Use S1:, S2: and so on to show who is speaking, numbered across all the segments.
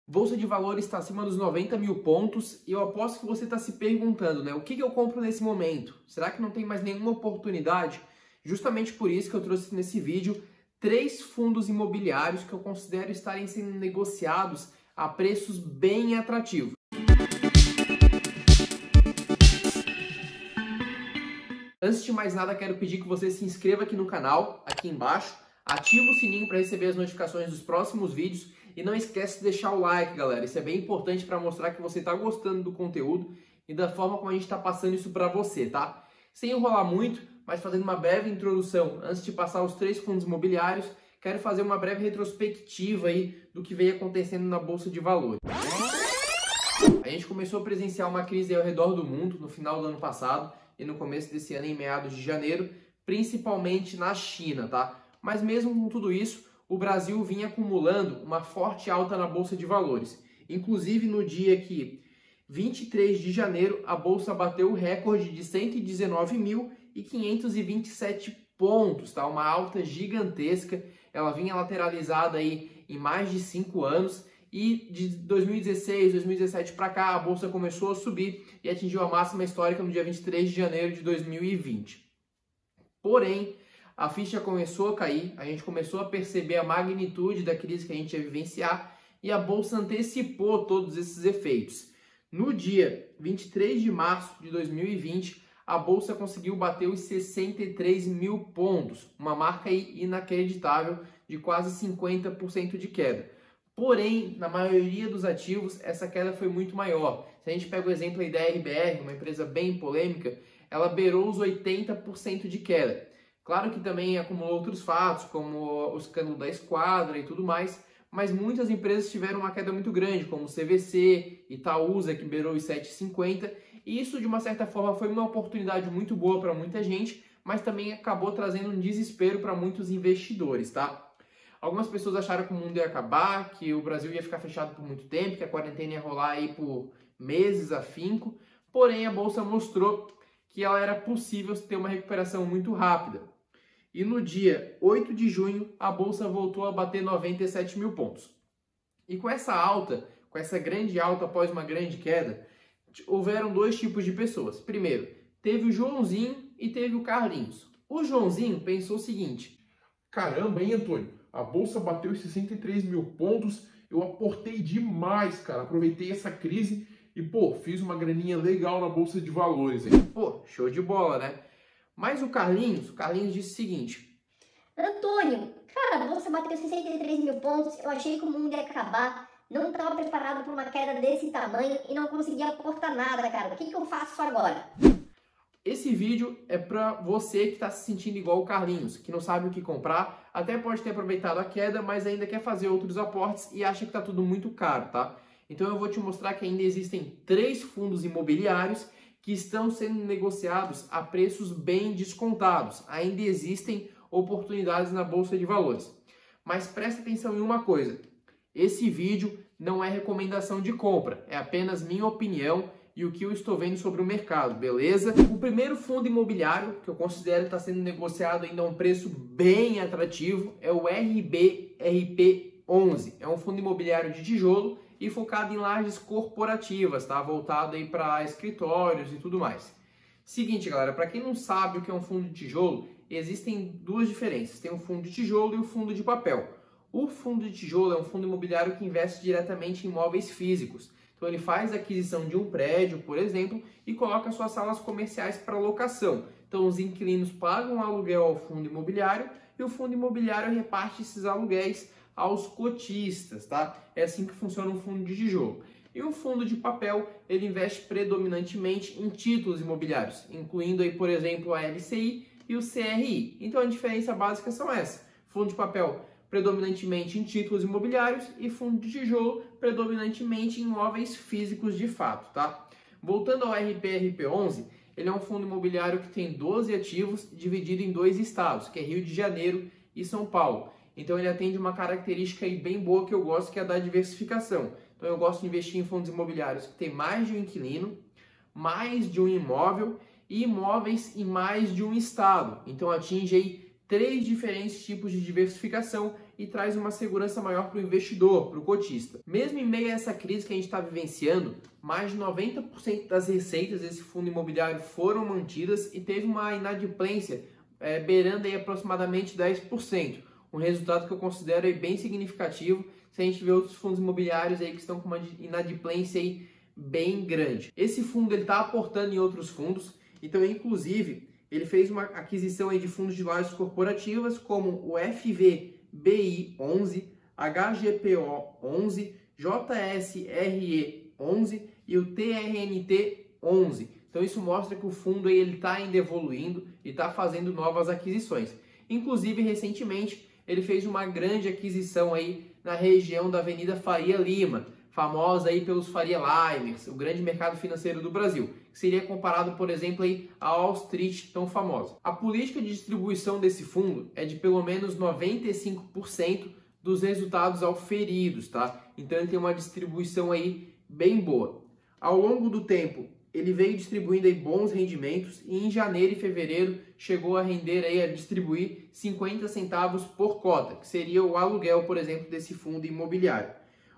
S1: Bolsa de Valores está acima dos 90 mil pontos e eu aposto que você está se perguntando, né? O que eu compro nesse momento? Será que não tem mais nenhuma oportunidade? Justamente por isso que eu trouxe nesse vídeo 3 fundos imobiliários que eu considero estarem sendo negociados a preços bem atrativos. Antes de mais nada, quero pedir que você se inscreva aqui no canal, aqui embaixo, ativa o sininho para receber as notificações dos próximos vídeos e não esquece de deixar o like, galera. Isso é bem importante para mostrar que você está gostando do conteúdo e da forma como a gente está passando isso para você, tá? Sem enrolar muito, mas fazendo uma breve introdução, antes de passar os 3 fundos imobiliários, quero fazer uma breve retrospectiva aí do que veio acontecendo na Bolsa de Valores. A gente começou a presenciar uma crise ao redor do mundo no final do ano passado e no começo desse ano, em meados de janeiro, principalmente na China, tá? Mas mesmo com tudo isso, o Brasil vinha acumulando uma forte alta na Bolsa de Valores. Inclusive no dia que 23 de janeiro, a Bolsa bateu o recorde de 119.527 pontos, tá? Uma alta gigantesca. Ela vinha lateralizada aí em mais de 5 anos e de 2016, 2017 para cá, a Bolsa começou a subir e atingiu a máxima histórica no dia 23 de janeiro de 2020. Porém, a ficha começou a cair, a gente começou a perceber a magnitude da crise que a gente ia vivenciar e a Bolsa antecipou todos esses efeitos. No dia 23 de março de 2020, a Bolsa conseguiu bater os 63 mil pontos, uma marca inacreditável de quase 50% de queda. Porém, na maioria dos ativos, essa queda foi muito maior. Se a gente pega o exemplo aí da RBR, uma empresa bem polêmica, ela beirou os 80% de queda. Claro que também acumulou outros fatos, como o escândalo da Esquadra e tudo mais, mas muitas empresas tiveram uma queda muito grande, como o CVC, Itaúsa, que beirou os 7,50, e isso, de uma certa forma, foi uma oportunidade muito boa para muita gente, mas também acabou trazendo um desespero para muitos investidores, tá? Algumas pessoas acharam que o mundo ia acabar, que o Brasil ia ficar fechado por muito tempo, que a quarentena ia rolar aí por meses a finco, porém a Bolsa mostrou que ela era possível ter uma recuperação muito rápida. E no dia 8 de junho, a Bolsa voltou a bater 97 mil pontos. E com essa alta, com essa grande alta após uma grande queda, houveram 2 tipos de pessoas. Primeiro, teve o Joãozinho e teve o Carlinhos. O Joãozinho pensou o seguinte:
S2: caramba, hein, Antônio? A Bolsa bateu os 63 mil pontos, eu aportei demais, cara. Aproveitei essa crise e, fiz uma graninha legal na Bolsa de Valores, hein?
S1: Show de bola, né? Mas o Carlinhos disse o seguinte:
S3: Antônio, cara, a Bolsa bateu 63 mil pontos, eu achei que o mundo ia acabar, não estava preparado para uma queda desse tamanho e não conseguia aportar nada, cara. O que eu faço agora?
S1: Esse vídeo é para você que está se sentindo igual o Carlinhos, que não sabe o que comprar, até pode ter aproveitado a queda, mas ainda quer fazer outros aportes e acha que está tudo muito caro, tá? Então eu vou te mostrar que ainda existem 3 fundos imobiliários que estão sendo negociados a preços bem descontados. Ainda existem oportunidades na Bolsa de Valores. Mas presta atenção em uma coisa: esse vídeo não é recomendação de compra, é apenas minha opinião e o que eu estou vendo sobre o mercado, beleza? O primeiro fundo imobiliário que eu considero que está sendo negociado ainda a um preço bem atrativo é o RBRP11. É um fundo imobiliário de tijolo e focado em lajes corporativas, tá? Voltado aí para escritórios e tudo mais. Seguinte, galera, para quem não sabe o que é um fundo de tijolo, existem 2 diferenças. Tem o fundo de tijolo e o fundo de papel. O fundo de tijolo é um fundo imobiliário que investe diretamente em imóveis físicos. Então ele faz a aquisição de um prédio, por exemplo, e coloca suas salas comerciais para locação. Então os inquilinos pagam aluguel ao fundo imobiliário e o fundo imobiliário reparte esses aluguéis aos cotistas, tá? É assim que funciona um fundo de tijolo. E o fundo de papel, ele investe predominantemente em títulos imobiliários, incluindo aí, por exemplo, a LCI e o CRI. Então a diferença básica são essas: fundo de papel predominantemente em títulos imobiliários e fundo de tijolo predominantemente em imóveis físicos de fato, tá? Voltando ao RBRP11, ele é um fundo imobiliário que tem 12 ativos dividido em 2 estados, que é Rio de Janeiro e São Paulo. Então ele atende uma característica aí bem boa que eu gosto, que é a da diversificação. Então eu gosto de investir em fundos imobiliários que tem mais de um inquilino, mais de um imóvel e imóveis em mais de um estado. Então atinge aí 3 diferentes tipos de diversificação e traz uma segurança maior para o investidor, para o cotista. Mesmo em meio a essa crise que a gente está vivenciando, mais de 90% das receitas desse fundo imobiliário foram mantidas e teve uma inadimplência beirando aí aproximadamente 10%. Um resultado que eu considero aí bem significativo se a gente vê outros fundos imobiliários aí que estão com uma inadimplência aí bem grande. Esse fundo ele está aportando em outros fundos, então inclusive ele fez uma aquisição aí de fundos de lajes corporativas como o FVBI11, HGPO11, JSRE11 e o TRNT11. Então isso mostra que o fundo aí ele está ainda evoluindo e está fazendo novas aquisições. Inclusive recentemente ele fez uma grande aquisição aí na região da Avenida Faria Lima, famosa aí pelos Faria Limers, o grande mercado financeiro do Brasil, que seria comparado, por exemplo, aí à Wall Street tão famosa. A política de distribuição desse fundo é de pelo menos 95% dos resultados auferidos, tá? Então ele tem uma distribuição aí bem boa. Ao longo do tempo, ele veio distribuindo aí bons rendimentos e em janeiro e fevereiro chegou a render aí, a distribuir 50 centavos por cota, que seria o aluguel, por exemplo, desse fundo imobiliário.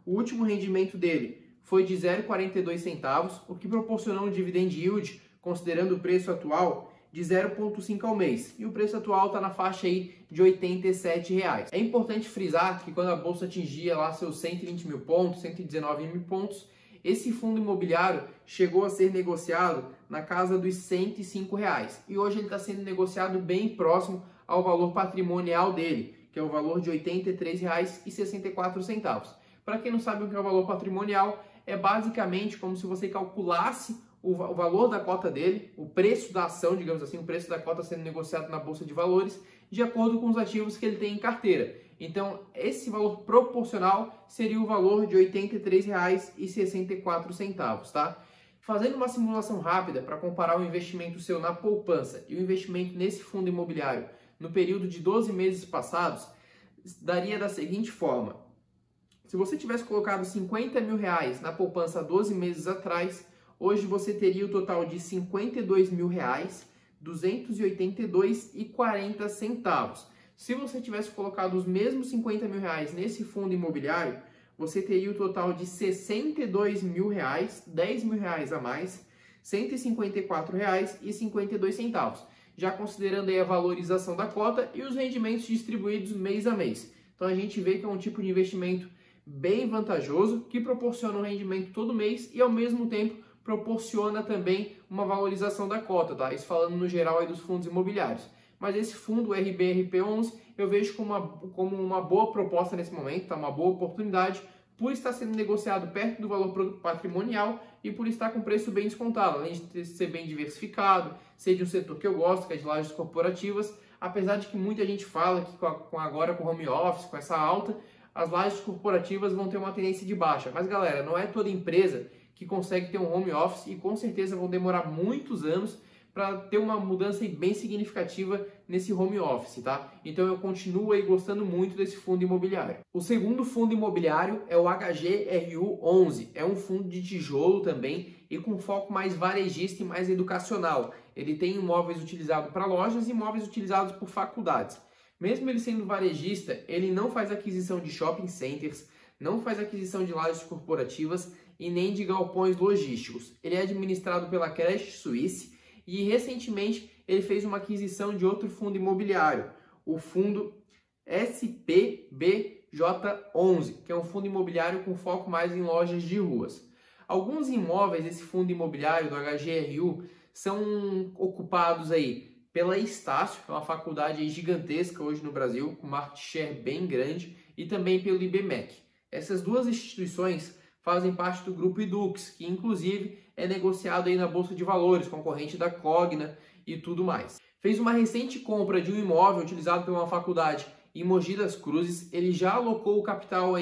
S1: O último rendimento dele foi de 0,42 centavos, o que proporcionou um dividend yield, considerando o preço atual, de 0,5 ao mês. E o preço atual está na faixa aí de R$ 87. É importante frisar que quando a bolsa atingia lá seus 120 mil pontos, 119 mil pontos, esse fundo imobiliário chegou a ser negociado na casa dos R$ 105. E hoje ele está sendo negociado bem próximo ao valor patrimonial dele, que é o valor de R$ 83,64. Para quem não sabe o que é o valor patrimonial, é basicamente como se você calculasse o valor da cota dele, o preço da ação, digamos assim, o preço da cota sendo negociado na Bolsa de Valores, de acordo com os ativos que ele tem em carteira. Então, esse valor proporcional seria o valor de R$ 83,64, tá? Fazendo uma simulação rápida para comparar o investimento seu na poupança e o investimento nesse fundo imobiliário no período de 12 meses passados, daria da seguinte forma. Se você tivesse colocado R$ 50 mil na poupança 12 meses atrás, hoje você teria o total de R$ 52.282,40. Se você tivesse colocado os mesmos R$ 50 mil nesse fundo imobiliário, você teria o total de R$ 62 mil, R$ 10 mil a mais, R$ 154,52, já considerando aí a valorização da cota e os rendimentos distribuídos mês a mês. Então a gente vê que é um tipo de investimento bem vantajoso, que proporciona um rendimento todo mês e ao mesmo tempo proporciona também uma valorização da cota, tá? Isso falando no geral aí dos fundos imobiliários. Mas esse fundo, o RBRP11, eu vejo como uma boa proposta nesse momento, tá? Uma boa oportunidade, por estar sendo negociado perto do valor patrimonial e por estar com preço bem descontado, além de ser bem diversificado, ser de um setor que eu gosto, que é de lajes corporativas, apesar de que muita gente fala que agora com o home office, com essa alta, as lajes corporativas vão ter uma tendência de baixa. Mas galera, não é toda empresa que consegue ter um home office e com certeza vão demorar muitos anos para ter uma mudança bem significativa nesse home office, tá? Então eu continuo aí gostando muito desse fundo imobiliário. O segundo fundo imobiliário é o HGRU11. É um fundo de tijolo também e com foco mais varejista e mais educacional. Ele tem imóveis utilizados para lojas e imóveis utilizados por faculdades. Mesmo ele sendo varejista, ele não faz aquisição de shopping centers, não faz aquisição de lajes corporativas e nem de galpões logísticos. Ele é administrado pela Credit Suisse e recentemente ele fez uma aquisição de outro fundo imobiliário, o fundo SPBJ11, que é um fundo imobiliário com foco mais em lojas de ruas. Alguns imóveis desse fundo imobiliário do HGRU são ocupados aí pela Estácio, que é uma faculdade aí gigantesca hoje no Brasil, com market share bem grande, e também pelo IBMEC. Essas duas instituições fazem parte do grupo Edux, que inclusive é negociado aí na Bolsa de Valores, concorrente da Cogna e tudo mais. Fez uma recente compra de um imóvel utilizado por uma faculdade em Mogi das Cruzes, ele já alocou o capital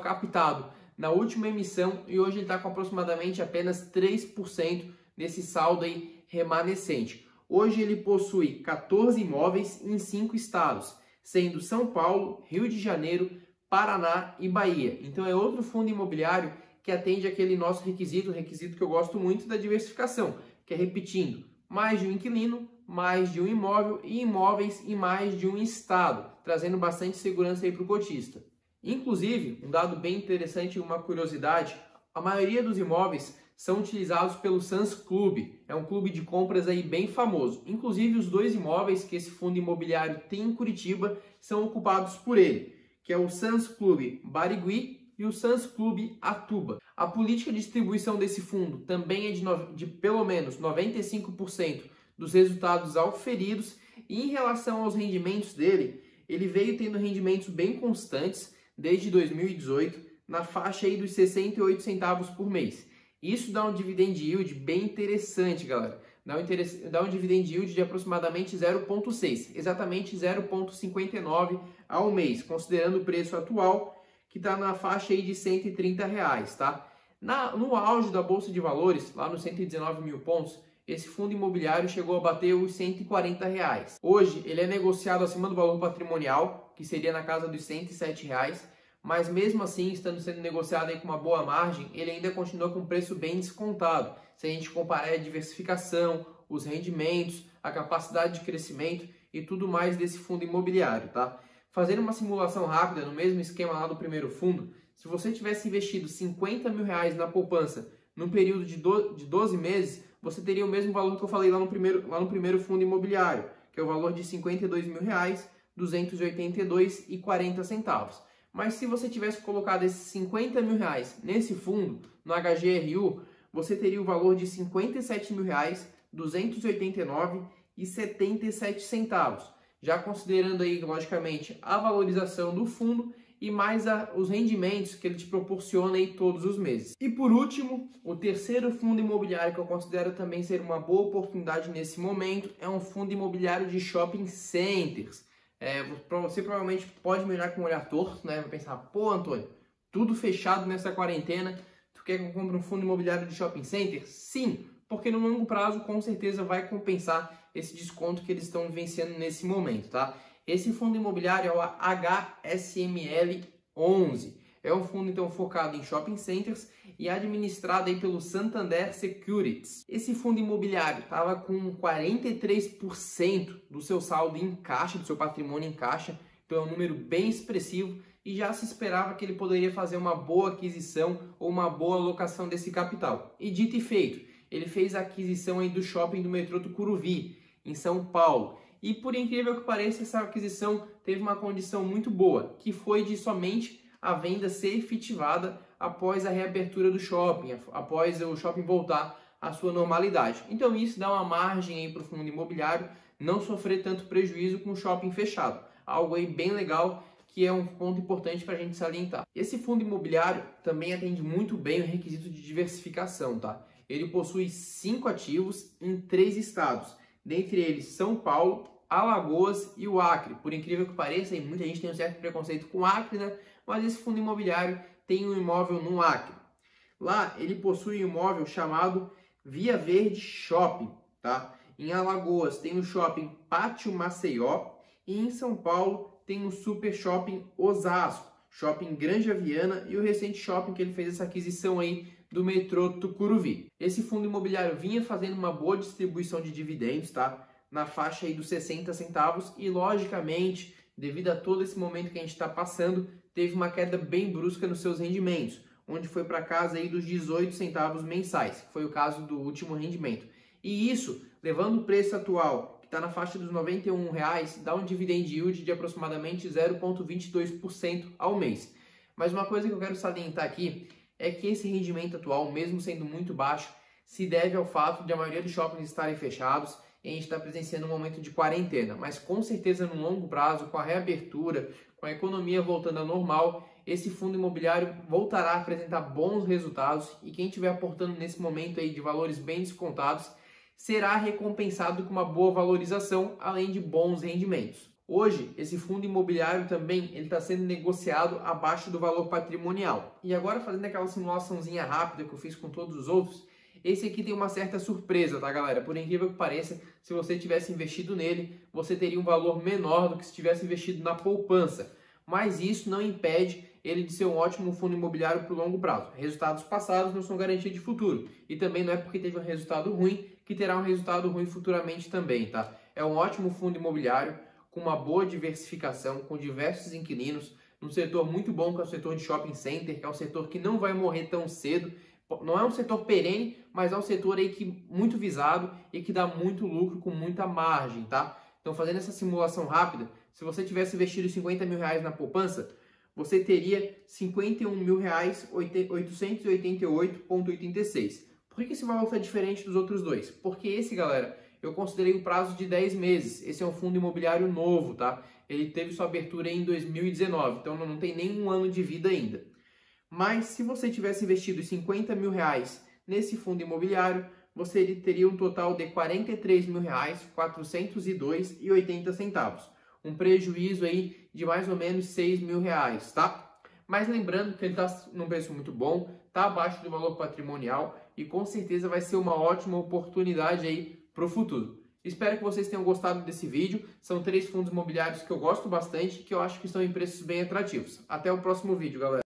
S1: captado na última emissão e hoje ele está com aproximadamente apenas 3% desse saldo aí remanescente. Hoje ele possui 14 imóveis em 5 estados, sendo São Paulo, Rio de Janeiro, Paraná e Bahia. Então é outro fundo imobiliário que atende aquele nosso requisito que eu gosto muito da diversificação, que é repetindo, mais de um inquilino, mais de um imóvel e imóveis em mais de um estado, trazendo bastante segurança aí para o cotista. Inclusive, um dado bem interessante e uma curiosidade, a maioria dos imóveis são utilizados pelo Suns Club, é um clube de compras aí bem famoso. Inclusive, os dois imóveis que esse fundo imobiliário tem em Curitiba são ocupados por ele, que é o Suns Club Barigui e o Suns Club Atuba. A política de distribuição desse fundo também é de pelo menos 95% dos resultados auferidos, e em relação aos rendimentos dele, ele veio tendo rendimentos bem constantes desde 2018, na faixa aí dos 68 centavos por mês. Isso dá um dividend yield bem interessante, galera. Dá um dividend yield de aproximadamente 0,6, exatamente 0,59 ao mês, considerando o preço atual, que está na faixa aí de R$130, tá? No auge da Bolsa de Valores, lá nos 119 mil pontos, esse fundo imobiliário chegou a bater os R$140. Hoje, ele é negociado acima do valor patrimonial, que seria na casa dos R$107, mas mesmo assim, estando sendo negociado aí com uma boa margem, ele ainda continua com um preço bem descontado. Se a gente comparar a diversificação, os rendimentos, a capacidade de crescimento e tudo mais desse fundo imobiliário, tá? Fazendo uma simulação rápida, no mesmo esquema lá do primeiro fundo, se você tivesse investido R$50 mil na poupança num período de 12 meses, você teria o mesmo valor que eu falei lá no primeiro fundo imobiliário, que é o valor de R$52 mil, R$282,40. Mas se você tivesse colocado esses R$50 mil nesse fundo, no HGRU, você teria o valor de R$57 mil, R$289,77. Já considerando aí, logicamente, a valorização do fundo e mais os rendimentos que ele te proporciona aí todos os meses. E por último, o terceiro fundo imobiliário que eu considero também ser uma boa oportunidade nesse momento é um fundo imobiliário de shopping centers. Você provavelmente pode me olhar com um olhar torto, né? Vai pensar, pô, Antônio, tudo fechado nessa quarentena, tu quer que eu compre um fundo imobiliário de shopping center? Sim, porque no longo prazo com certeza vai compensar esse desconto que eles estão vivenciando nesse momento, tá? Esse fundo imobiliário é o HSML11. É um fundo então focado em shopping centers e administrado aí pelo Santander Securities. Esse fundo imobiliário estava com 43% do seu saldo em caixa, do seu patrimônio em caixa, então é um número bem expressivo e já se esperava que ele poderia fazer uma boa aquisição ou uma boa alocação desse capital. E dito e feito, ele fez a aquisição aí do shopping do metrô Tucuruvi, em São Paulo. E por incrível que pareça, essa aquisição teve uma condição muito boa, que foi de somente a venda ser efetivada após a reabertura do shopping, após o shopping voltar à sua normalidade. Então isso dá uma margem para o fundo imobiliário não sofrer tanto prejuízo com o shopping fechado. Algo aí bem legal, que é um ponto importante para a gente salientar. Esse fundo imobiliário também atende muito bem o requisito de diversificação, tá? Ele possui 5 ativos em 3 estados, dentre eles São Paulo, Alagoas e o Acre. Por incrível que pareça, e muita gente tem um certo preconceito com o Acre, né? Mas esse fundo imobiliário tem um imóvel no Acre. Lá ele possui um imóvel chamado Via Verde Shopping, tá? Em Alagoas tem o shopping Pátio Maceió e em São Paulo tem o Super Shopping Osasco, Shopping Granja Viana e o recente shopping que ele fez essa aquisição aí do metrô Tucuruvi. Esse fundo imobiliário vinha fazendo uma boa distribuição de dividendos, tá? Na faixa aí dos 60 centavos e, logicamente, devido a todo esse momento que a gente está passando, teve uma queda bem brusca nos seus rendimentos, onde foi para casa aí dos 18 centavos mensais, que foi o caso do último rendimento. E isso, levando o preço atual, que está na faixa dos R$91, dá um dividend yield de aproximadamente 0,22% ao mês. Mas uma coisa que eu quero salientar aqui é que esse rendimento atual, mesmo sendo muito baixo, se deve ao fato de a maioria dos shoppings estarem fechados e a gente está presenciando um momento de quarentena. Mas com certeza no longo prazo, com a reabertura, com a economia voltando ao normal, esse fundo imobiliário voltará a apresentar bons resultados e quem estiver aportando nesse momento aí de valores bem descontados será recompensado com uma boa valorização, além de bons rendimentos. Hoje, esse fundo imobiliário também está sendo negociado abaixo do valor patrimonial. E agora, fazendo aquela simulaçãozinha rápida que eu fiz com todos os outros, esse aqui tem uma certa surpresa, tá, galera? Por incrível que pareça, se você tivesse investido nele, você teria um valor menor do que se tivesse investido na poupança. Mas isso não impede ele de ser um ótimo fundo imobiliário para o longo prazo. Resultados passados não são garantia de futuro. E também não é porque teve um resultado ruim que terá um resultado ruim futuramente também, tá? É um ótimo fundo imobiliário, com uma boa diversificação, com diversos inquilinos, num setor muito bom que é o setor de shopping center, que é um setor que não vai morrer tão cedo. Não é um setor perene, mas é um setor aí que muito visado e que dá muito lucro com muita margem, tá? Então, fazendo essa simulação rápida, se você tivesse investido R$50 mil na poupança, você teria R$ 51.888,86. Por que esse valor está diferente dos outros dois? Porque esse, galera, eu considerei o prazo de 10 meses. Esse é um fundo imobiliário novo, tá? Ele teve sua abertura em 2019, então não tem nem um ano de vida ainda. Mas se você tivesse investido R$50 mil nesse fundo imobiliário, você teria um total de R$ 43.402,80. Um prejuízo aí de mais ou menos R$6 mil, tá? Mas lembrando que ele está num preço muito bom, está abaixo do valor patrimonial e com certeza vai ser uma ótima oportunidade aí para o futuro. Espero que vocês tenham gostado desse vídeo. São 3 fundos imobiliários que eu gosto bastante e que eu acho que estão em preços bem atrativos. Até o próximo vídeo, galera.